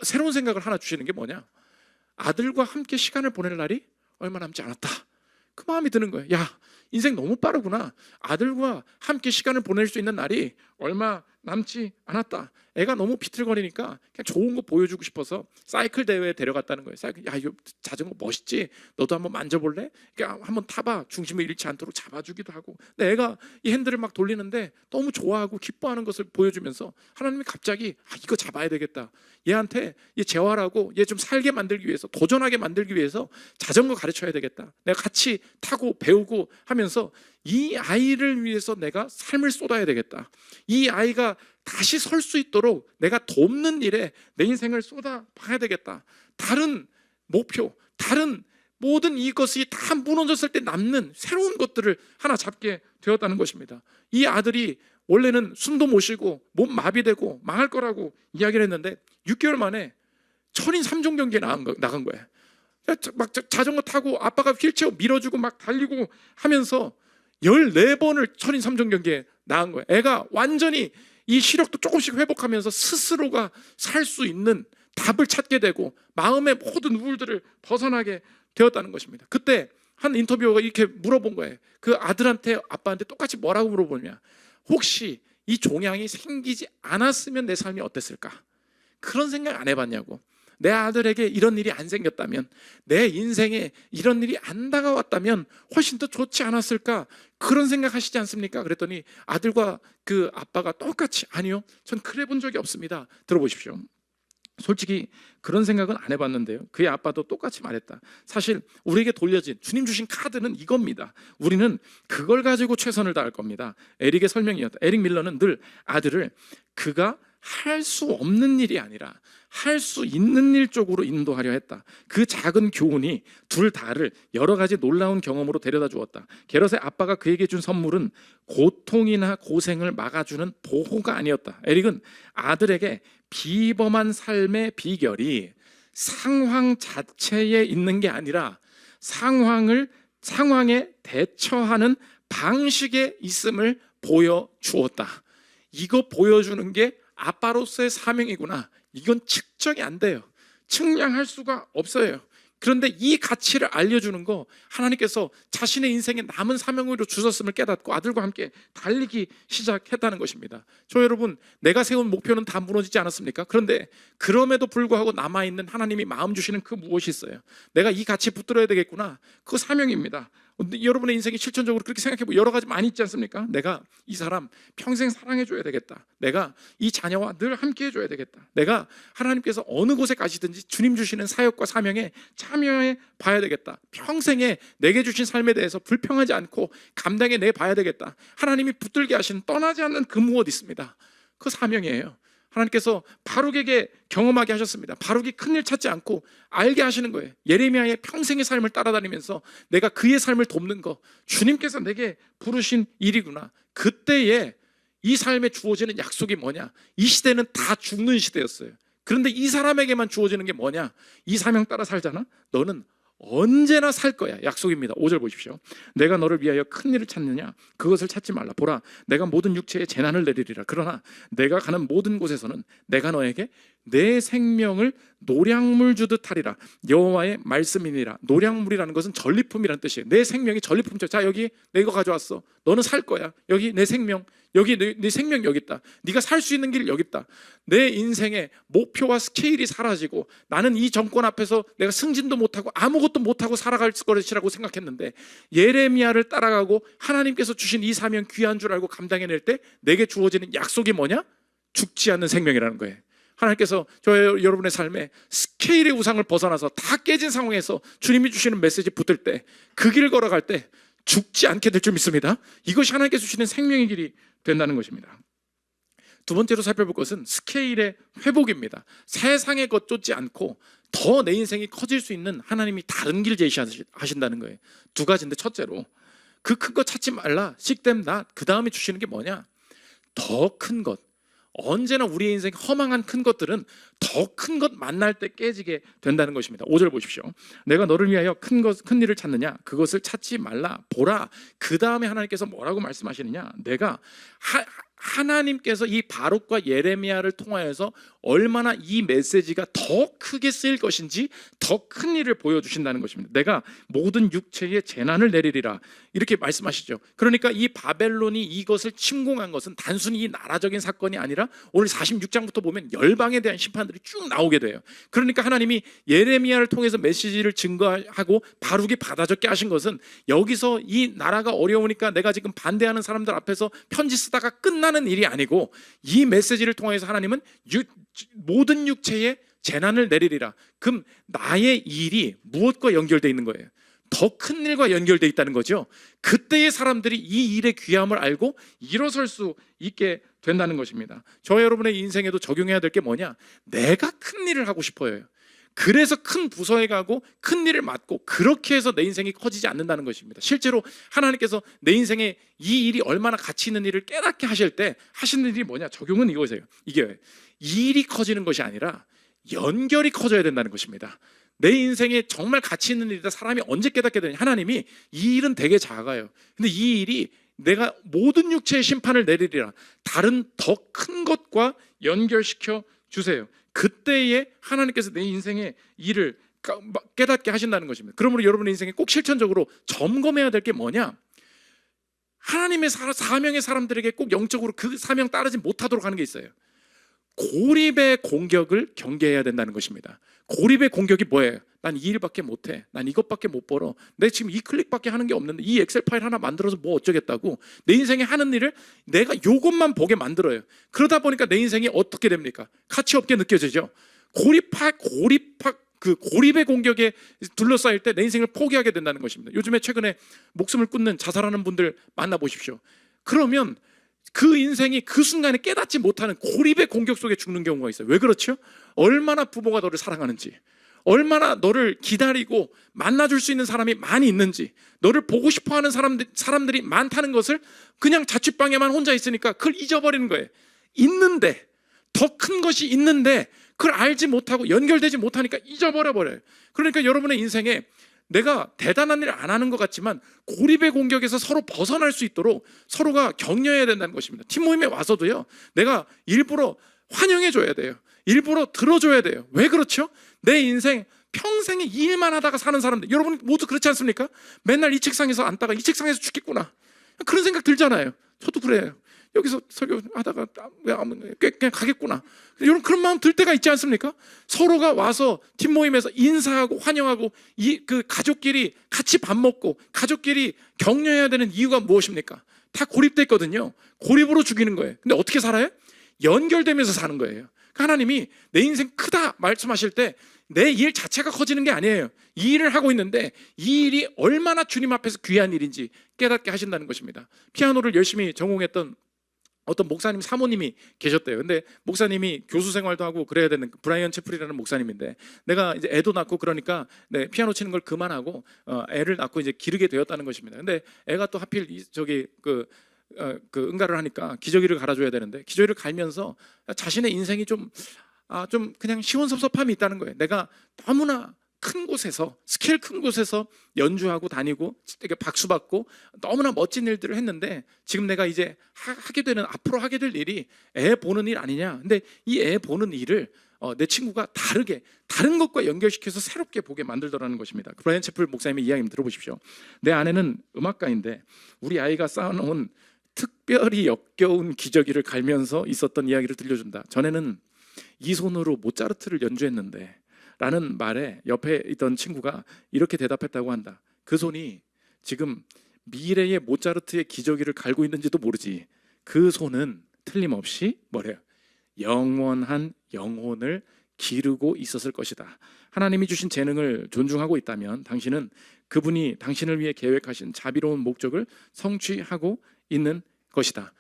[SPEAKER 1] 새로운 생각을 하나 주시는 게 뭐냐? 아들과 함께 시간을 보낼 날이 얼마 남지 않았다. 그 마음이 드는 거예요. 야, 인생 너무 빠르구나. 아들과 함께 시간을 보낼 수 있는 날이 얼마 남지 않았다. 애가 너무 비틀거리니까 그냥 좋은 거 보여주고 싶어서 사이클 대회에 데려갔다는 거예요. 사이클, 야, 이거 자전거 멋있지? 너도 한번 만져볼래? 그러니까 한번 타봐. 중심을 잃지 않도록 잡아주기도 하고. 근데 애가 이 핸들을 막 돌리는데 너무 좋아하고 기뻐하는 것을 보여주면서 하나님이 갑자기 이거 잡아야 되겠다. 얘한테 얘 재활하고 얘 좀 살게 만들기 위해서, 도전하게 만들기 위해서 자전거 가르쳐야 되겠다. 내가 같이 타고 배우고 하면서 이 아이를 위해서 내가 삶을 쏟아야 되겠다. 이 아이가 다시 설 수 있도록 내가 돕는 일에 내 인생을 쏟아봐야 되겠다. 다른 목표, 다른 모든 이것이 다 무너졌을 때 남는 새로운 것들을 하나 잡게 되었다는 것입니다. 이 아들이 원래는 숨도 못 쉬고 몸 마비되고 망할 거라고 이야기를 했는데 6개월 만에 천인 3종 경기에 나간 거예요. 막 자전거 타고 아빠가 휠체어 밀어주고 막 달리고 하면서 14번을 천인 3종 경기에 나간 거예요. 애가 완전히 이 시력도 조금씩 회복하면서 스스로가 살 수 있는 답을 찾게 되고 마음의 모든 우울들을 벗어나게 되었다는 것입니다. 그때 한 인터뷰어가 이렇게 물어본 거예요. 그 아들한테 아빠한테 똑같이 뭐라고 물어보냐? 혹시 이 종양이 생기지 않았으면 내 삶이 어땠을까? 그런 생각 안 해봤냐고. 내 아들에게 이런 일이 안 생겼다면, 내 인생에 이런 일이 안 다가왔다면 훨씬 더 좋지 않았을까? 그런 생각 하시지 않습니까? 그랬더니 아들과 그 아빠가 똑같이, 아니요, 전 그래 본 적이 없습니다. 들어보십시오. 솔직히 그런 생각은 안 해봤는데요, 그의 아빠도 똑같이 말했다. 사실 우리에게 돌려진 주님 주신 카드는 이겁니다. 우리는 그걸 가지고 최선을 다할 겁니다. 에릭의 설명이었다. 에릭 밀러는 늘 아들을 그가 할 수 없는 일이 아니라 할 수 있는 일 쪽으로 인도하려 했다. 그 작은 교훈이 둘 다를 여러 가지 놀라운 경험으로 데려다 주었다. 게럿의 아빠가 그에게 준 선물은 고통이나 고생을 막아주는 보호가 아니었다. 에릭은 아들에게 비범한 삶의 비결이 상황 자체에 있는 게 아니라 상황에 대처하는 방식에 있음을 보여주었다. 이거 보여주는 게 아빠로서의 사명이구나. 이건 측정이 안 돼요. 측량할 수가 없어요. 그런데 이 가치를 알려주는 거 하나님께서 자신의 인생에 남은 사명으로 주셨음을 깨닫고 아들과 함께 달리기 시작했다는 것입니다. 저 여러분, 내가 세운 목표는 다 무너지지 않았습니까? 그런데 그럼에도 불구하고 남아있는 하나님이 마음 주시는 그 무엇이 있어요? 내가 이 가치 붙들어야 되겠구나. 그 사명입니다. 여러분의 인생이 실천적으로 그렇게 생각해보면 여러 가지 많이 있지 않습니까? 내가 이 사람 평생 사랑해줘야 되겠다. 내가 이 자녀와 늘 함께 해줘야 되겠다. 내가 하나님께서 어느 곳에 가시든지 주님 주시는 사역과 사명에 참여해 봐야 되겠다. 평생에 내게 주신 삶에 대해서 불평하지 않고 감당해 내 봐야 되겠다. 하나님이 붙들게 하신 떠나지 않는 그 무엇 있습니다. 그 사명이에요. 하나님께서 바룩에게 경험하게 하셨습니다. 바룩이 큰일 찾지 않고 알게 하시는 거예요. 예레미야의 평생의 삶을 따라다니면서 내가 그의 삶을 돕는 거, 주님께서 내게 부르신 일이구나. 그때에 이 삶에 주어지는 약속이 뭐냐? 이 시대는 다 죽는 시대였어요. 그런데 이 사람에게만 주어지는 게 뭐냐? 이 사명 따라 살잖아? 너는 언제나 살 거야. 약속입니다. 5절 보십시오. 내가 너를 위하여 큰 일을 찾느냐? 그것을 찾지 말라. 보라, 내가 모든 육체에 재난을 내리리라. 그러나 내가 가는 모든 곳에서는 내가 너에게 내 생명을 노량물 주듯 하리라. 여호와의 말씀이니라. 노량물이라는 것은 전리품이라는 뜻이에요. 내 생명이 전리품이죠. 자, 여기 내가 가져왔어. 너는 살 거야. 여기 내 생명, 여기 네 생명 여기 있다. 네가 살 수 있는 길 여기 있다. 내 인생의 목표와 스케일이 사라지고 나는 이 정권 앞에서 내가 승진도 못하고 아무것도 못하고 살아갈 것이라고 생각했는데 예레미야를 따라가고 하나님께서 주신 이 사명 귀한 줄 알고 감당해낼 때 내게 주어지는 약속이 뭐냐? 죽지 않는 생명이라는 거예요. 하나님께서 여러분의 삶에 스케일의 우상을 벗어나서 다 깨진 상황에서 주님이 주시는 메시지 붙들 때 그 길을 걸어갈 때 죽지 않게 될 줄 믿습니다. 이것이 하나님께서 주시는 생명의 길이 된다는 것입니다. 두 번째로 살펴볼 것은 스케일의 회복입니다. 세상의 것 쫓지 않고 더 내 인생이 커질 수 있는 하나님이 다른 길 제시하신다는 거예요. 두 가지인데, 첫째로 그 큰 것 찾지 말라. seek them not. 그 다음에 주시는 게 뭐냐? 더 큰 것. 언제나 우리의 인생 허망한 큰 것들은 더 큰 것 만날 때 깨지게 된다는 것입니다. 5절 보십시오. 내가 너를 위하여 큰 일을 찾느냐? 그것을 찾지 말라. 보라. 그 다음에 하나님께서 뭐라고 말씀하시느냐? 내가 하나님께서 이 바룩과 예레미야를 통하여서 얼마나 이 메시지가 더 크게 쓰일 것인지 더 큰 일을 보여주신다는 것입니다. 내가 모든 육체에 재난을 내리리라, 이렇게 말씀하시죠. 그러니까 이 바벨론이 이것을 침공한 것은 단순히 이 나라적인 사건이 아니라 오늘 46장부터 보면 열방에 대한 심판들이 쭉 나오게 돼요. 그러니까 하나님이 예레미야를 통해서 메시지를 증거하고 바룩이 받아 적게 하신 것은 여기서 이 나라가 어려우니까 내가 지금 반대하는 사람들 앞에서 편지 쓰다가 끝나는 일이 아니고 이 메시지를 통해서 하나님은 모든 육체에 재난을 내리리라. 그럼 나의 일이 무엇과 연결되어 있는 거예요? 더 큰 일과 연결되어 있다는 거죠. 그때의 사람들이 이 일의 귀함을 알고 일어설 수 있게 된다는 것입니다. 저 여러분의 인생에도 적용해야 될 게 뭐냐? 내가 큰 일을 하고 싶어요. 그래서 큰 부서에 가고 큰 일을 맡고 그렇게 해서 내 인생이 커지지 않는다는 것입니다. 실제로 하나님께서 내 인생에 이 일이 얼마나 가치 있는 일을 깨닫게 하실 때 하시는 일이 뭐냐? 적용은 이거세요. 이게 일이 커지는 것이 아니라 연결이 커져야 된다는 것입니다. 내 인생에 정말 가치 있는 일이다. 사람이 언제 깨닫게 되냐? 하나님이 이 일은 되게 작아요. 근데 이 일이 내가 모든 육체의 심판을 내리리라. 다른 더 큰 것과 연결시켜 주세요. 그때에 하나님께서 내 인생의 일을 깨닫게 하신다는 것입니다. 그러므로 여러분의 인생에 꼭 실천적으로 점검해야 될 게 뭐냐? 하나님의 사명의 사람들에게 꼭 영적으로 그 사명 따르지 못하도록 하는 게 있어요. 고립의 공격을 경계해야 된다는 것입니다. 고립의 공격이 뭐예요? 난 이 일밖에 못해. 난 이것밖에 못 벌어. 내 지금 이 클릭밖에 하는 게 없는데 이 엑셀 파일 하나 만들어서 뭐 어쩌겠다고 내 인생에 하는 일을 내가 요것만 보게 만들어요. 그러다 보니까 내 인생이 어떻게 됩니까? 가치 없게 느껴지죠. 고립의 공격에 둘러싸일 때 내 인생을 포기하게 된다는 것입니다. 요즘에 최근에 목숨을 끊는 자살하는 분들 만나보십시오. 그러면 그 인생이 그 순간에 깨닫지 못하는 고립의 공격 속에 죽는 경우가 있어요. 왜 그렇죠? 얼마나 부모가 너를 사랑하는지, 얼마나 너를 기다리고 만나줄 수 있는 사람이 많이 있는지, 너를 보고 싶어하는 사람들이 많다는 것을 그냥 자취방에만 혼자 있으니까 그걸 잊어버리는 거예요. 있는데, 더 큰 것이 있는데 그걸 알지 못하고 연결되지 못하니까 잊어버려요. 그러니까 여러분의 인생에 내가 대단한 일을 안 하는 것 같지만 고립의 공격에서 서로 벗어날 수 있도록 서로가 격려해야 된다는 것입니다. 팀 모임에 와서도요, 내가 일부러 환영해 줘야 돼요. 일부러 들어줘야 돼요. 왜 그렇죠? 내 인생 평생에 이 일만 하다가 사는 사람들, 여러분 모두 그렇지 않습니까? 맨날 이 책상에서 앉다가 이 책상에서 죽겠구나, 그런 생각 들잖아요. 저도 그래요. 여기서 설교하다가 그냥 가겠구나, 이런 그런 마음 들 때가 있지 않습니까? 서로가 와서 팀 모임에서 인사하고 환영하고 그 가족끼리 같이 밥 먹고 가족끼리 격려해야 되는 이유가 무엇입니까? 다 고립됐거든요. 고립으로 죽이는 거예요. 근데 어떻게 살아요? 연결되면서 사는 거예요. 하나님이 내 인생 크다 말씀하실 때 내 일 자체가 커지는 게 아니에요. 이 일을 하고 있는데 이 일이 얼마나 주님 앞에서 귀한 일인지 깨닫게 하신다는 것입니다. 피아노를 열심히 전공했던 어떤 목사님 사모님이 계셨대요. 근데 목사님이 교수 생활도 하고 그래야 되는 브라이언 채플이라는 목사님인데, 내가 이제 애도 낳고 그러니까 피아노 치는 걸 그만하고 애를 낳고 이제 기르게 되었다는 것입니다. 근데 애가 또 하필 그 응가를 하니까 기저귀를 갈아줘야 되는데, 기저귀를 갈면서 자신의 인생이 좀 그냥 시원섭섭함이 있다는 거예요. 내가 너무나 큰 곳에서, 스케일 큰 곳에서 연주하고 다니고 되게 박수 받고 너무나 멋진 일들을 했는데, 지금 내가 이제 앞으로 하게 될 일이 애 보는 일 아니냐. 근데 이 애 보는 일을 내 친구가 다른 것과 연결시켜서 새롭게 보게 만들더라는 것입니다. 브라이언 채플 목사님의 이야기 들어보십시오. 내 아내는 음악가인데 우리 아이가 쌓아놓은 특별히 역겨운 기저귀를 갈면서 있었던 이야기를 들려준다. 전에는 이 손으로 모차르트를 연주했는데 라는 말에 옆에 있던 친구가 이렇게 대답했다고 한다. 그 손이 지금 미래의 모차르트의 기저귀를 갈고 있는지도 모르지. 그 손은 틀림없이 뭐래요? 영원한 영혼을 기르고 있었을 것이다. 하나님이 주신 재능을 존중하고 있다면 당신은 그분이 당신을 위해 계획하신 자비로운 목적을 성취하고 있는 것이다.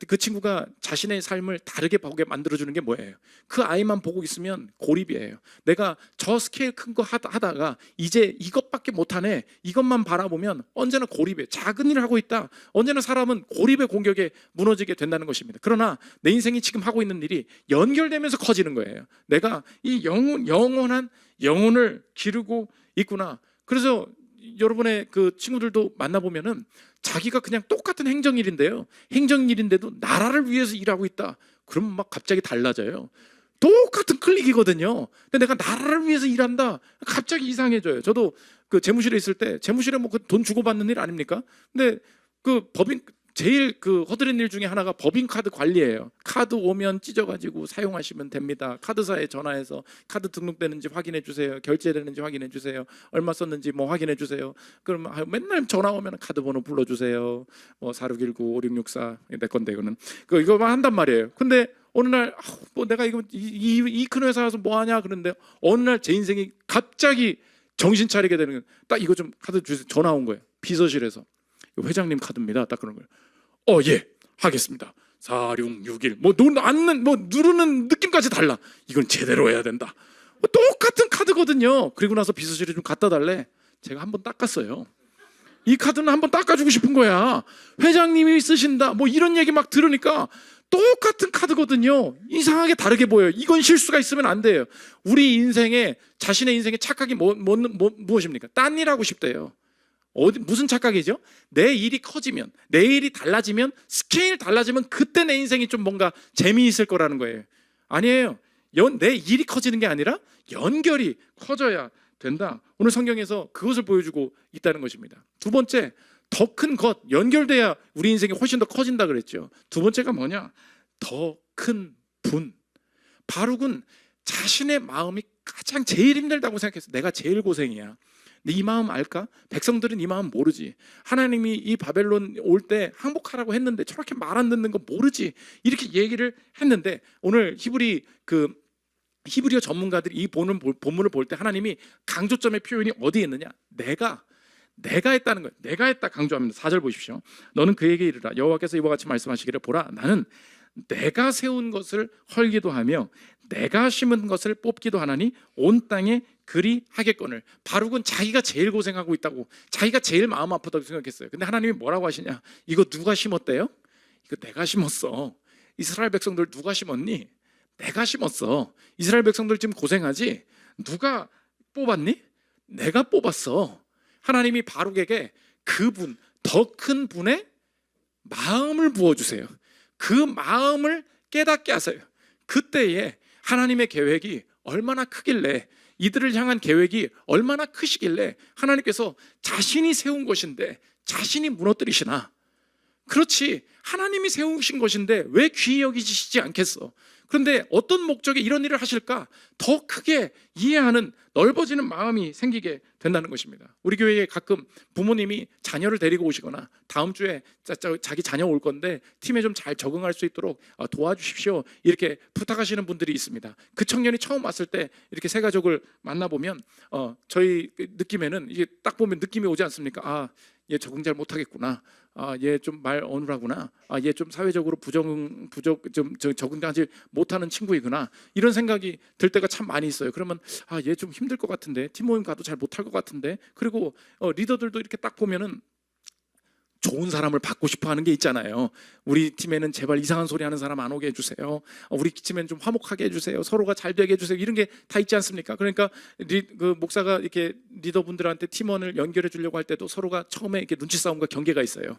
[SPEAKER 1] 그 친구가 자신의 삶을 다르게 보게 만들어주는 게 뭐예요? 그 아이만 보고 있으면 고립이에요. 내가 저 스케일 큰 거 하다가 이제 이것밖에 못하네, 이것만 바라보면 언제나 고립이에요. 작은 일을 하고 있다, 언제나 사람은 고립의 공격에 무너지게 된다는 것입니다. 그러나 내 인생이 지금 하고 있는 일이 연결되면서 커지는 거예요. 내가 이 영원한 영혼을 기르고 있구나. 그래서 여러분의 그 친구들도 만나보면은 자기가 그냥 똑같은 행정일인데요, 행정일인데도 나라를 위해서 일하고 있다 그러면 막 갑자기 달라져요. 똑같은 클릭이거든요. 근데 내가 나라를 위해서 일한다, 갑자기 이상해져요. 저도 그 재무실에 있을 때, 재무실에 뭐 돈 주고받는 일 아닙니까? 근데 그 법인 제일 그 허드렛 일 중에 하나가 법인카드 관리예요. 카드 오면 찢어가지고 사용하시면 됩니다. 카드사에 전화해서 카드 등록되는지 확인해 주세요, 결제되는지 확인해 주세요, 얼마 썼는지 뭐 확인해 주세요. 그럼 맨날 전화 오면 카드 번호 불러주세요, 뭐 4619 5664 내 건데 이거는 이거만 한단 말이에요. 근데 어느 날 뭐 내가 이 큰 회사 와서 뭐 하냐 그런데, 어느 날 제 인생이 갑자기 정신 차리게 되는 거예요. 딱 이거 좀 카드 주세요. 전화 온 거예요. 비서실에서. 회장님 카드입니다. 딱 그런 거예요. 예, 하겠습니다. 4661 뭐 누르는 느낌까지 달라. 이건 제대로 해야 된다. 똑같은 카드거든요. 그리고 나서 비서실에 좀 갖다 달래. 제가 한번 닦았어요. 이 카드는 한번 닦아주고 싶은 거야. 회장님이 쓰신다 뭐 이런 얘기 막 들으니까 똑같은 카드거든요. 이상하게 다르게 보여요. 이건 실수가 있으면 안 돼요. 우리 인생에, 자신의 인생에 착각이 무엇입니까? 딴 일 하고 싶대요. 무슨 착각이죠? 내 일이 커지면, 내 일이 달라지면, 스케일 달라지면 그때 내 인생이 좀 뭔가 재미있을 거라는 거예요. 아니에요. 내 일이 커지는 게 아니라 연결이 커져야 된다. 오늘 성경에서 그것을 보여주고 있다는 것입니다. 두 번째, 더 큰 것, 연결돼야 우리 인생이 훨씬 더 커진다 그랬죠. 두 번째가 뭐냐? 더 큰 분. 바룩은 자신의 마음이 가장 제일 힘들다고 생각했어요. 내가 제일 고생이야. 근데 이 마음 알까? 백성들은 이 마음 모르지. 하나님이 이 바벨론 올 때 항복하라고 했는데 저렇게 말 안 듣는 거 모르지. 이렇게 얘기를 했는데, 오늘 히브리어 전문가들이 이 본문을 볼 때 하나님이 강조점의 표현이 어디에 있느냐? 내가 했다는 거예요. 내가 했다 강조합니다. 4절 보십시오. 너는 그에게 이르라. 여호와께서 이와 같이 말씀하시기를, 보라, 나는 내가 세운 것을 헐기도 하며 내가 심은 것을 뽑기도 하나니 온 땅에 그리 하겠거늘. 바룩은 자기가 제일 고생하고 있다고, 자기가 제일 마음 아프다고 생각했어요. 근데 하나님이 뭐라고 하시냐? 이거 누가 심었대요? 이거 내가 심었어. 이스라엘 백성들 누가 심었니? 내가 심었어. 이스라엘 백성들 지금 고생하지? 누가 뽑았니? 내가 뽑았어. 하나님이 바룩에게 그분, 더 큰 분의 마음을 부어주세요. 그 마음을 깨닫게 하세요. 그때에 하나님의 계획이 얼마나 크길래 이들을 향한 계획이 얼마나 크시길래 하나님께서 자신이 세운 것인데 자신이 무너뜨리시나? 그렇지, 하나님이 세우신 것인데 왜 귀히 여기시지 않겠어? 그런데 어떤 목적에 이런 일을 하실까? 더 크게 이해하는 넓어지는 마음이 생기게 된다는 것입니다. 우리 교회에 가끔 부모님이 자녀를 데리고 오시거나 다음 주에 자기 자녀 올 건데 팀에 좀 잘 적응할 수 있도록 도와주십시오, 이렇게 부탁하시는 분들이 있습니다. 그 청년이 처음 왔을 때 이렇게 새 가족을 만나보면 저희 느낌에는 이게 딱 보면 느낌이 오지 않습니까? 얘 적응 잘 못하겠구나. 얘 좀 말 어눌하구나. 얘 좀 사회적으로 적응하지 못하는 친구이구나. 이런 생각이 들 때가 참 많이 있어요. 그러면 얘 좀 힘들 것 같은데, 팀모임 가도 잘 못할 것 같은데. 그리고 리더들도 이렇게 딱 보면은 좋은 사람을 받고 싶어 하는 게 있잖아요. 우리 팀에는 제발 이상한 소리 하는 사람 안 오게 해주세요. 우리 팀에는 좀 화목하게 해주세요. 서로가 잘 되게 해주세요. 이런 게 다 있지 않습니까? 그러니까 그 목사가 이렇게 리더분들한테 팀원을 연결해 주려고 할 때도 서로가 처음에 이렇게 눈치 싸움과 경계가 있어요.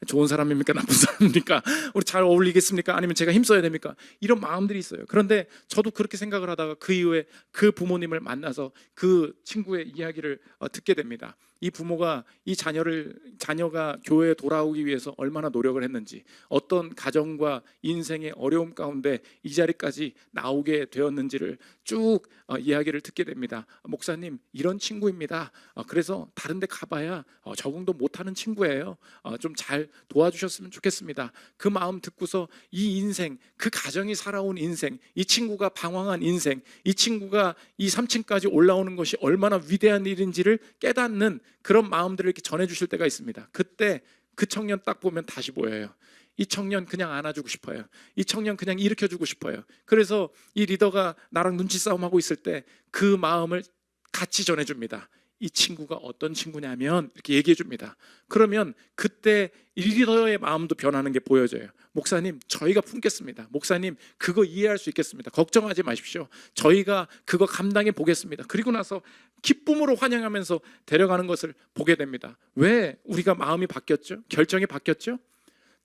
[SPEAKER 1] 좋은 사람입니까? 나쁜 사람입니까? 우리 잘 어울리겠습니까? 아니면 제가 힘써야 됩니까? 이런 마음들이 있어요. 그런데 저도 그렇게 생각을 하다가 그 이후에 그 부모님을 만나서 그 친구의 이야기를 듣게 됩니다. 이 부모가 이 자녀가 교회에 돌아오기 위해서 얼마나 노력을 했는지, 어떤 가정과 인생의 어려움 가운데 이 자리까지 나오게 되었는지를 쭉 이야기를 듣게 됩니다. 목사님, 이런 친구입니다. 그래서 다른 데 가봐야 적응도 못하는 친구예요. 좀 잘 도와주셨으면 좋겠습니다. 그 마음 듣고서 이 인생, 그 가정이 살아온 인생, 이 친구가 방황한 인생, 이 친구가 이 3층까지 올라오는 것이 얼마나 위대한 일인지를 깨닫는 그런 마음들을 이렇게 전해주실 때가 있습니다. 그때 그 청년 딱 보면 다시 보여요. 이 청년 그냥 안아주고 싶어요. 이 청년 그냥 일으켜주고 싶어요. 그래서 이 리더가 나랑 눈치 싸움하고 있을 때 그 마음을 같이 전해줍니다. 이 친구가 어떤 친구냐면 이렇게 얘기해 줍니다. 그러면 그때 이 리더의 마음도 변하는 게 보여져요. 목사님, 저희가 품겠습니다. 목사님, 그거 이해할 수 있겠습니다. 걱정하지 마십시오. 저희가 그거 감당해 보겠습니다. 그리고 나서 기쁨으로 환영하면서 데려가는 것을 보게 됩니다. 왜 우리가 마음이 바뀌었죠? 결정이 바뀌었죠?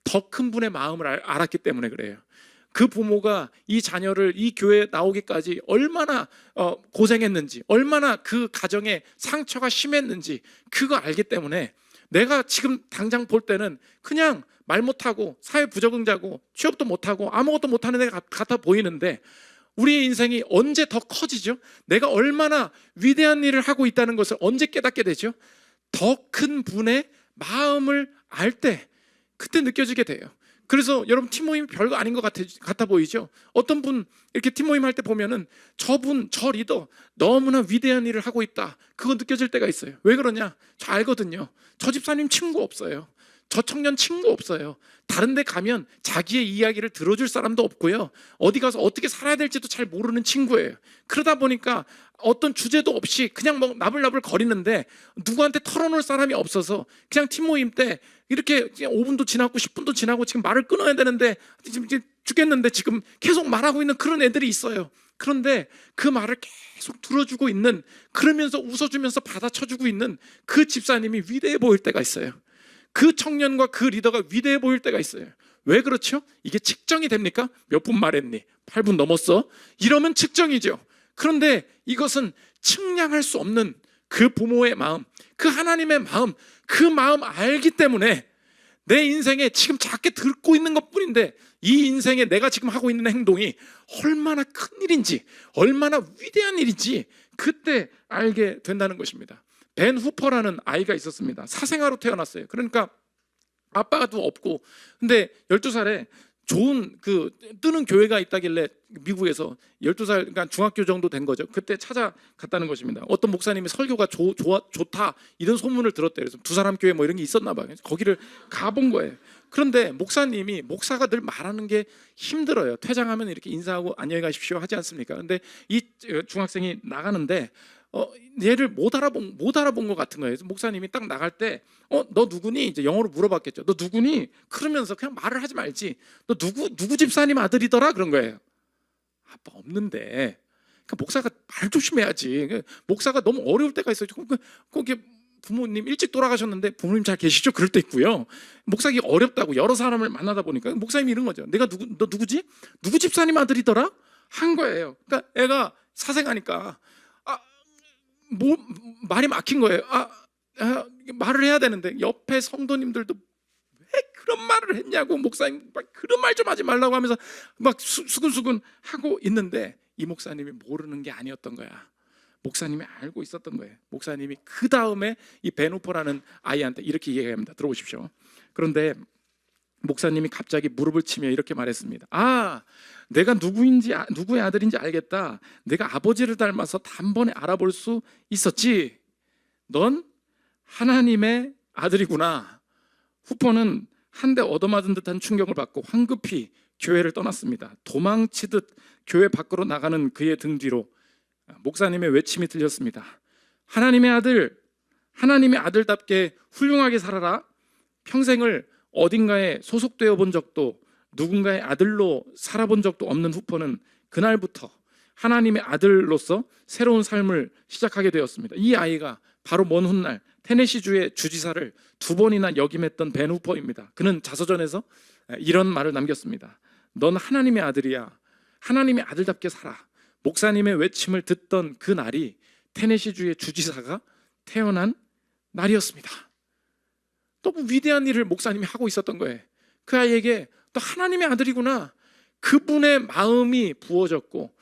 [SPEAKER 1] 더 큰 분의 마음을 알았기 때문에 그래요. 그 부모가 이 자녀를 이 교회에 나오기까지 얼마나 고생했는지, 얼마나 그 가정에 상처가 심했는지 그거 알기 때문에, 내가 지금 당장 볼 때는 그냥 말 못하고 사회 부적응자고 취업도 못하고 아무것도 못하는 애 같아 보이는데, 우리의 인생이 언제 더 커지죠? 내가 얼마나 위대한 일을 하고 있다는 것을 언제 깨닫게 되죠? 더 큰 분의 마음을 알 때, 그때 느껴지게 돼요. 그래서 여러분, 팀모임이 별거 아닌 것 같아 보이죠? 어떤 분 이렇게 팀모임 할 때 보면은 저분, 저 리더 너무나 위대한 일을 하고 있다, 그거 느껴질 때가 있어요. 왜 그러냐? 저 알거든요. 저 집사님 친구 없어요. 저 청년 친구 없어요. 다른 데 가면 자기의 이야기를 들어줄 사람도 없고요, 어디 가서 어떻게 살아야 될지도 잘 모르는 친구예요. 그러다 보니까 어떤 주제도 없이 그냥 뭐 나불나불 거리는데 누구한테 털어놓을 사람이 없어서 그냥 팀 모임 때 이렇게 5분도 지나고 10분도 지나고 지금 말을 끊어야 되는데 지금 죽겠는데 지금 계속 말하고 있는 그런 애들이 있어요. 그런데 그 말을 계속 들어주고 있는, 그러면서 웃어주면서 받아쳐주고 있는 그 집사님이 위대해 보일 때가 있어요. 그 청년과 그 리더가 위대해 보일 때가 있어요. 왜 그렇죠? 이게 측정이 됩니까? 몇 분 말했니? 8분 넘었어? 이러면 측정이죠. 그런데 이것은 측량할 수 없는 그 부모의 마음, 그 하나님의 마음, 그 마음 알기 때문에 내 인생에 지금 작게 듣고 있는 것뿐인데 이 인생에 내가 지금 하고 있는 행동이 얼마나 큰 일인지, 얼마나 위대한 일인지 그때 알게 된다는 것입니다. 벤 후퍼라는 아이가 있었습니다. 사생아로 태어났어요. 그러니까 아빠가 또 없고, 근데 12살에 좋은 그 뜨는 교회가 있다길래 미국에서 12살, 그러니까 중학교 정도 된 거죠. 그때 찾아갔다는 것입니다. 어떤 목사님이 설교가 좋다 이런 소문을 들었대요. 그래서 두 사람 교회 뭐 이런 게 있었나 봐요. 거기를 가본 거예요. 그런데 목사가 늘 말하는 게 힘들어요. 퇴장하면 이렇게 인사하고 안녕히 가십시오 하지 않습니까? 근데 이 중학생이 나가는데 얘를 못 알아본 것 같은 거예요. 그래서 목사님이 딱 나갈 때 너 누구니? 이제 영어로 물어봤겠죠. 너 누구니? 그러면서 그냥 말을 하지 말지. 너 누구 집사님 아들이더라? 그런 거예요. 아빠 없는데. 그러니까 목사가 말 조심해야지. 목사가 너무 어려울 때가 있어요. 거기 부모님 일찍 돌아가셨는데 부모님 잘 계시죠? 그럴 때 있고요. 목사기 어렵다고 여러 사람을 만나다 보니까 목사님이 이런 거죠. 너 누구지? 누구 집사님 아들이더라? 한 거예요. 그러니까 애가 사생아니까 뭐 말이 막힌 거예요. 말을 해야 되는데 옆에 성도님들도 왜 그런 말을 했냐고, 목사님 막 그런 말 좀 하지 말라고 하면서 막 수근수근 하고 있는데 이 목사님이 모르는 게 아니었던 거야. 목사님이 알고 있었던 거예요. 목사님이 그 다음에 이 베누포라는 아이한테 이렇게 얘기합니다. 들어보십시오. 그런데 목사님이 갑자기 무릎을 치며 이렇게 말했습니다. 내가 누구의 아들인지 알겠다. 내가 아버지를 닮아서 단번에 알아볼 수 있었지. 넌 하나님의 아들이구나. 후퍼는 한 대 얻어맞은 듯한 충격을 받고 황급히 교회를 떠났습니다. 도망치듯 교회 밖으로 나가는 그의 등 뒤로 목사님의 외침이 들렸습니다. 하나님의 아들답게 훌륭하게 살아라. 평생을 어딘가에 소속되어 본 적도 누군가의 아들로 살아본 적도 없는 후퍼는 그날부터 하나님의 아들로서 새로운 삶을 시작하게 되었습니다. 이 아이가 바로 먼 훗날 테네시주의 주지사를 2번이나 역임했던 벤 후퍼입니다. 그는 자서전에서 이런 말을 남겼습니다. 넌 하나님의 아들이야. 하나님의 아들답게 살아. 목사님의 외침을 듣던 그 날이 테네시주의 주지사가 태어난 날이었습니다. 너무 위대한 일을 목사님이 하고 있었던 거예요. 그 아이에게 또 하나님의 아들이구나, 그분의 마음이 부어졌고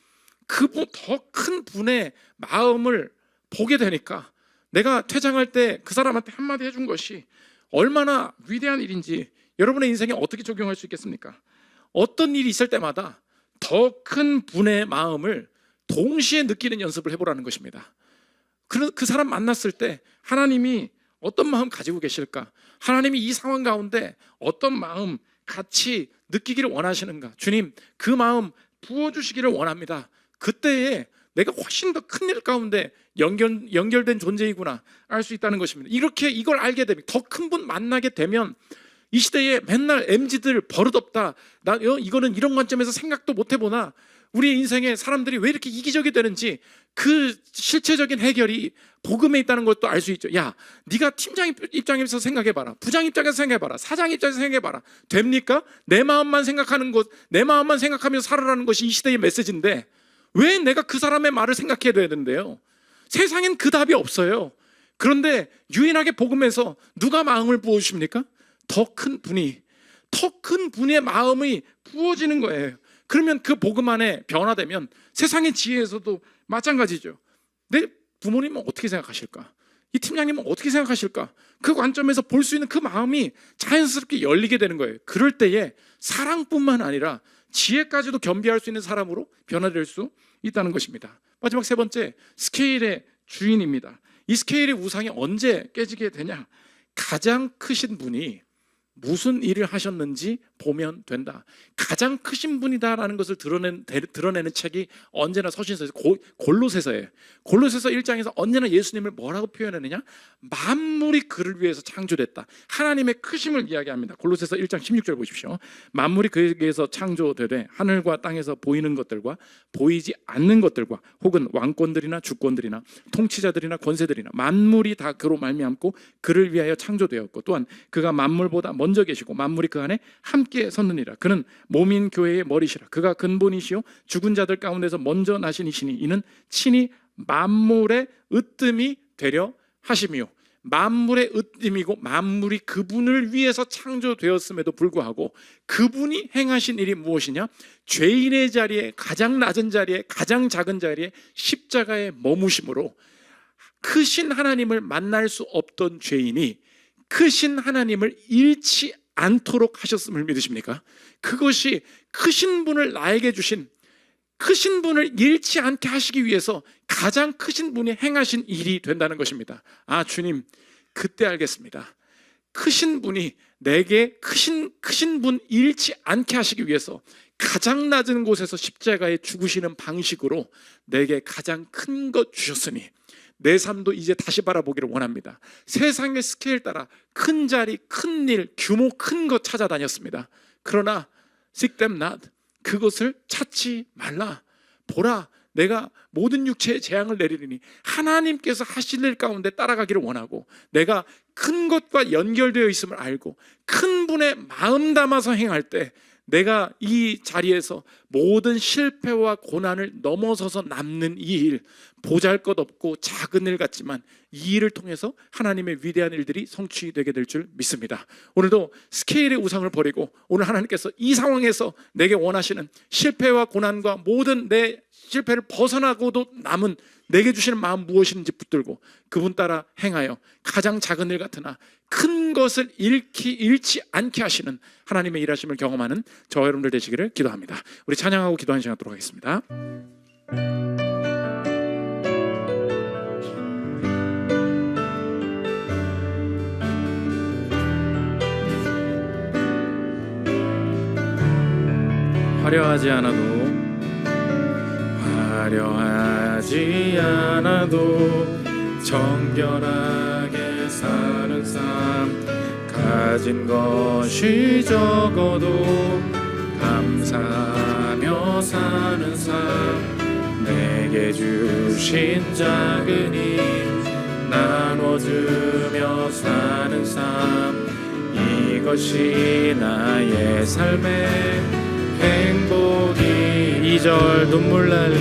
[SPEAKER 1] 그분 더 큰 분의 마음을 보게 되니까 내가 퇴장할 때 그 사람한테 한마디 해준 것이 얼마나 위대한 일인지 여러분의 인생에 어떻게 적용할 수 있겠습니까? 어떤 일이 있을 때마다 더 큰 분의 마음을 동시에 느끼는 연습을 해보라는 것입니다. 그 사람 만났을 때 하나님이 어떤 마음 가지고 계실까? 하나님이 이 상황 가운데 어떤 마음 같이 느끼기를 원하시는가? 주님, 그 마음 부어주시기를 원합니다. 그때에 내가 훨씬 더 큰 일 가운데 연결된 존재이구나 알 수 있다는 것입니다. 이걸 알게 되면, 더 큰 분 만나게 되면, 이 시대에 맨날 MZ들 버릇없다, 이거는 이런 관점에서 생각도 못 해보나, 우리의 인생에 사람들이 왜 이렇게 이기적이 되는지 그 실체적인 해결이 복음에 있다는 것도 알 수 있죠. 야, 네가 팀장 입장에서 생각해봐라, 부장 입장에서 생각해봐라, 사장 입장에서 생각해봐라. 됩니까? 내 마음만 생각하는 것, 내 마음만 생각하면서 살아라는 것이 이 시대의 메시지인데 왜 내가 그 사람의 말을 생각해야 되는데요? 세상엔 그 답이 없어요. 그런데 유일하게 복음에서 누가 마음을 부어주십니까? 더 큰 분의 마음이 부어지는 거예요. 그러면 그 복음 안에 변화되면 세상의 지혜에서도 마찬가지죠. 내 부모님은 어떻게 생각하실까? 이 팀장님은 어떻게 생각하실까? 그 관점에서 볼 수 있는 그 마음이 자연스럽게 열리게 되는 거예요. 그럴 때에 사랑뿐만 아니라 지혜까지도 겸비할 수 있는 사람으로 변화될 수 있다는 것입니다. 마지막 3번째, 스케일의 주인입니다. 이 스케일의 우상이 언제 깨지게 되냐? 가장 크신 분이 무슨 일을 하셨는지 보면 된다. 가장 크신 분이다라는 것을 드러내는 책이 언제나 서신서에서 골로새서예요. 골로새서 1장에서 언제나 예수님을 뭐라고 표현하느냐? 만물이 그를 위해서 창조됐다. 하나님의 크심을 이야기합니다. 골로새서 1장 16절 보십시오. 만물이 그에게 의해서 창조되되 하늘과 땅에서 보이는 것들과 보이지 않는 것들과 혹은 왕권들이나 주권들이나 통치자들이나 권세들이나 만물이 다 그로 말미암고 그를 위하여 창조되었고 또한 그가 만물보다 먼저 계시고 만물이 그 안에 함께 섰느니라. 그는 몸인 교회의 머리시라. 그가 근본이시요 죽은 자들 가운데서 먼저 나신 이시니 이는 친히 만물의 으뜸이 되려 하심이요. 만물의 으뜸이고 만물이 그분을 위해서 창조되었음에도 불구하고 그분이 행하신 일이 무엇이냐? 죄인의 자리에, 가장 낮은 자리에, 가장 작은 자리에 십자가에 머무심으로 크신 하나님을 만날 수 없던 죄인이 크신 하나님을 잃지 않도록 하셨음을 믿으십니까? 그것이 크신 분을 나에게 주신, 크신 분을 잃지 않게 하시기 위해서 가장 크신 분이 행하신 일이 된다는 것입니다. 주님, 그때 알겠습니다. 크신 분이 내게 크신 분 잃지 않게 하시기 위해서 가장 낮은 곳에서 십자가에 죽으시는 방식으로 내게 가장 큰 것 주셨으니 내 삶도 이제 다시 바라보기를 원합니다. 세상의 스케일 따라 큰 자리, 큰 일, 규모 큰 것 찾아다녔습니다. 그러나 seek them not, 그것을 찾지 말라. 보라, 내가 모든 육체에 재앙을 내리리니 하나님께서 하실 일 가운데 따라가기를 원하고 내가 큰 것과 연결되어 있음을 알고 큰 분의 마음 담아서 행할 때 내가 이 자리에서 모든 실패와 고난을 넘어서서 남는 이 일, 보잘것없고 작은 일 같지만 이 일을 통해서 하나님의 위대한 일들이 성취되게 될 줄 믿습니다. 오늘도 스케일의 우상을 버리고 오늘 하나님께서 이 상황에서 내게 원하시는 실패와 고난과 모든 내 실패를 벗어나고도 남은 내게 주시는 마음 무엇인지 붙들고 그분 따라 행하여 가장 작은 일 같으나 큰 것을 잃지 않게 하시는 하나님의 일하심을 경험하는 저와 여러분들 되시기를 기도합니다. 우리 찬양하고 기도하는 시간 갖도록 하겠습니다. 화려하지 않아도 정결하게 사는 삶, 가진 것이 적어도 감사하며 사는 삶, 내게 주신 작은 힘 나눠주며 사는 삶, 이것이 나의 삶의 행복이. 2절 눈물 날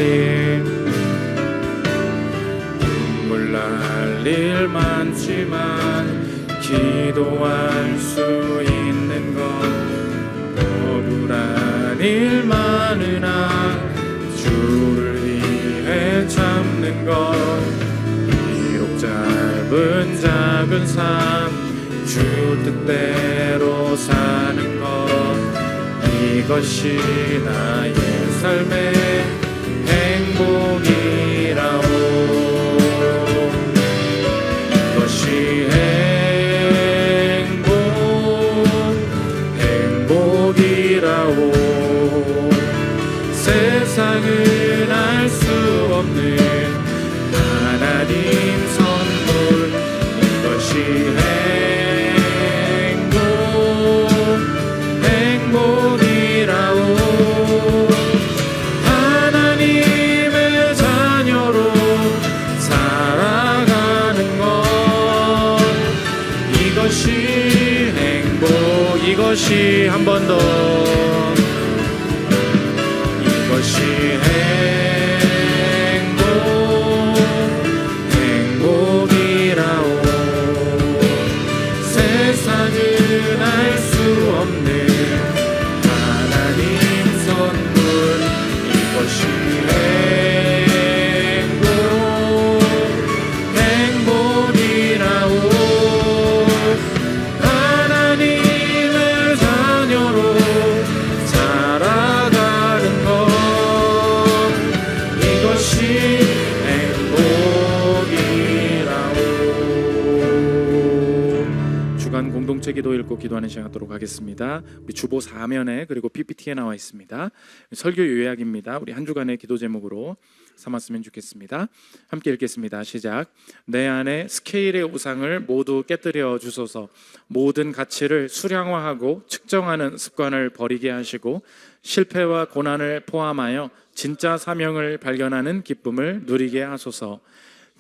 [SPEAKER 1] 일 많지만 기도할 수 있는 것, 억울한 일 많으나 주를 위해 참는 것, 비록 짧은 작은 삶 주 뜻대로 사는 것, 이것이 나의 삶의 행복이라오. 이것이 행복이라오. 세상은 알 수 없는 하나님 선물, 이것이 행복이라오. 하나님의 자녀로 살아가는 것, 이것이 행복. 이것이 한 번 더, 이것이 행복이라오. 세상은 알 수 없는 하나님 선물, 이것이 행복이라오. 하나님의 자녀로 살아가는 것, 이것이 행복이라오. 주간 공동체 기도 읽고 기도하는 시간 갖도록 하겠습니다. 우리 주보 4면에 그리고 PPT에 나와 있습니다. 설교 요약입니다. 우리 한 주간의 기도 제목으로 삼았으면 좋겠습니다. 함께 읽겠습니다. 시작. 내 안에 스케일의 우상을 모두 깨뜨려 주소서. 모든 가치를 수량화하고 측정하는 습관을 버리게 하시고 실패와 고난을 포함하여 진짜 사명을 발견하는 기쁨을 누리게 하소서.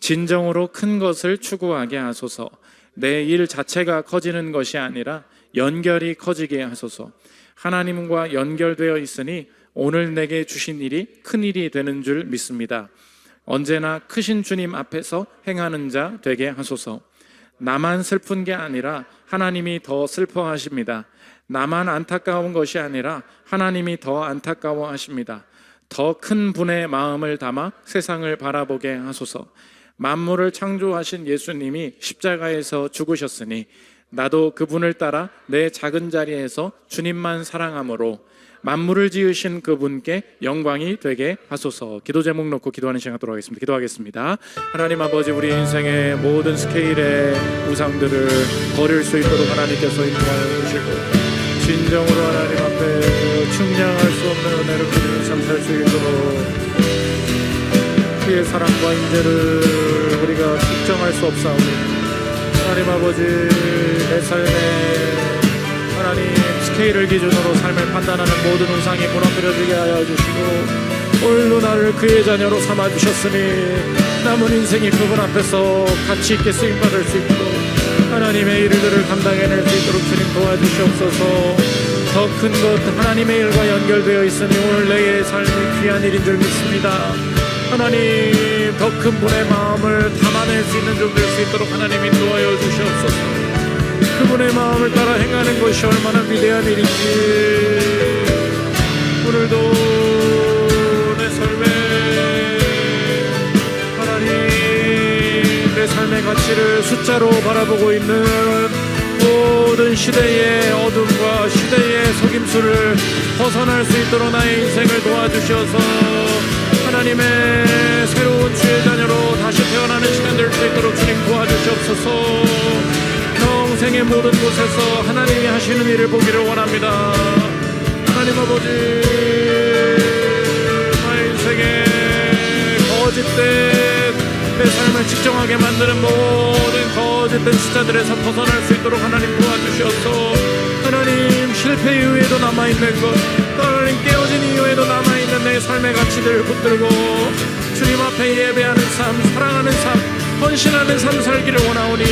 [SPEAKER 1] 진정으로 큰 것을 추구하게 하소서. 내 일 자체가 커지는 것이 아니라 연결이 커지게 하소서. 하나님과 연결되어 있으니 오늘 내게 주신 일이 큰 일이 되는 줄 믿습니다. 언제나 크신 주님 앞에서 행하는 자 되게 하소서. 나만 슬픈 게 아니라 하나님이 더 슬퍼하십니다. 나만 안타까운 것이 아니라 하나님이 더 안타까워하십니다. 더 큰 분의 마음을 담아 세상을 바라보게 하소서. 만물을 창조하신 예수님이 십자가에서 죽으셨으니 나도 그분을 따라 내 작은 자리에서 주님만 사랑함으로 만물을 지으신 그분께 영광이 되게 하소서. 기도 제목 놓고 기도하는 시간 갖도록 하겠습니다. 기도하겠습니다. 하나님 아버지, 우리 인생의 모든 스케일의 우상들을 버릴 수 있도록 하나님께서 인도하여 주시고 진정으로 하나님 앞에 측량할 수 없는 은혜를 드리는 삶 살 수 있도록 그의 사랑과 인재를 우리가 측정할 수 없사오니 하나님 아버지, 내 삶에 하나님 스케일을 기준으로 삶을 판단하는 모든 우상이 무너뜨려지게 하여 주시고 오늘도 나를 그의 자녀로 삼아주셨으니 남은 인생이 그분 앞에서 가치 있게 쓰임받을 수 있도록 하나님의 일들을 감당해낼 수 있도록 주님 도와주시옵소서. 더 큰 것 하나님의 일과 연결되어 있으니 오늘 내의 삶이 귀한 일인 줄 믿습니다. 하나님, 더 큰 분의 마음을 담아낼 수 있는 좀 될 수 있도록 하나님 인도하여 주시옵소서. 그분의 마음을 따라 행하는 것이 얼마나 위대한 일인지 오늘도 내 삶에 하나님, 내 삶의 가치를 숫자로 바라보고 있는 모든 시대의 어둠과 시대의 속임수를 벗어날 수 있도록 나의 인생을 도와주셔서 하나님의 새로운 주의 자녀로 다시 태어나는 시간 될 수 있도록 주님 도와주시옵소서. 평생의 모든 곳에서 하나님이 하시는 일을 보기를 원합니다. 하나님 아버지, 나의 인생에 거짓된 내 삶을 측정하게 만드는 모든 거짓된 숫자들에서 벗어날 수 있도록 하나님 도와주셔서 하나님, 실패 이후에도 남아있는 것, 하나님 깨어진 이후에도 남아있는 내 삶의 가치들을 붙들고 주님 앞에 예배하는 삶, 사랑하는 삶, 헌신하는 삶 살기를 원하오니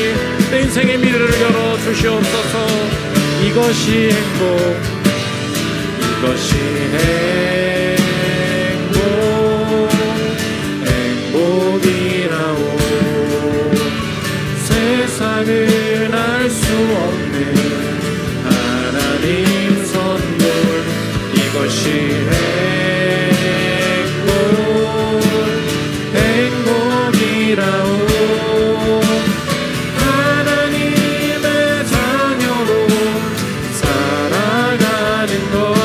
[SPEAKER 1] 내 인생의 미래를 열어주시옵소서. 이것이 행복, 이것이 행복이라오. 세상은 알 수 없는 하나님 선물, 이것이 행복이라오. 하나님의 자녀로 살아가는 것,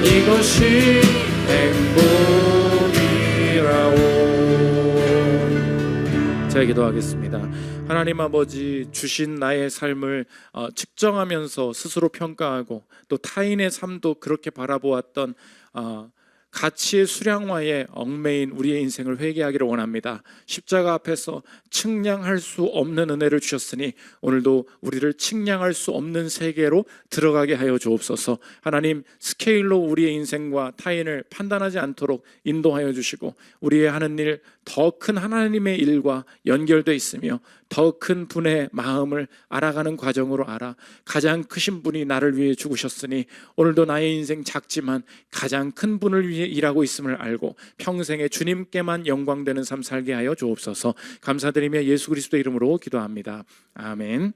[SPEAKER 1] 이것이 행복이라오. 제가 기도하겠습니다. 하나님 아버지, 주신 나의 삶을 측정하면서 스스로 평가하고 또 타인의 삶도 그렇게 바라보았던 가치의 수량화에 얽매인 우리의 인생을 회개하기를 원합니다. 십자가 앞에서 측량할 수 없는 은혜를 주셨으니 오늘도 우리를 측량할 수 없는 세계로 들어가게 하여 주옵소서. 하나님, 스케일로 우리의 인생과 타인을 판단하지 않도록 인도하여 주시고 우리의 하는 일, 더 큰 하나님의 일과 연결되어 있으며 더 큰 분의 마음을 알아가는 과정으로 알아 가장 크신 분이 나를 위해 죽으셨으니 오늘도 나의 인생 작지만 가장 큰 분을 위해 일하고 있음을 알고 평생에 주님께만 영광되는 삶 살게 하여 주옵소서. 감사드리며 예수 그리스도의 이름으로 기도합니다. 아멘.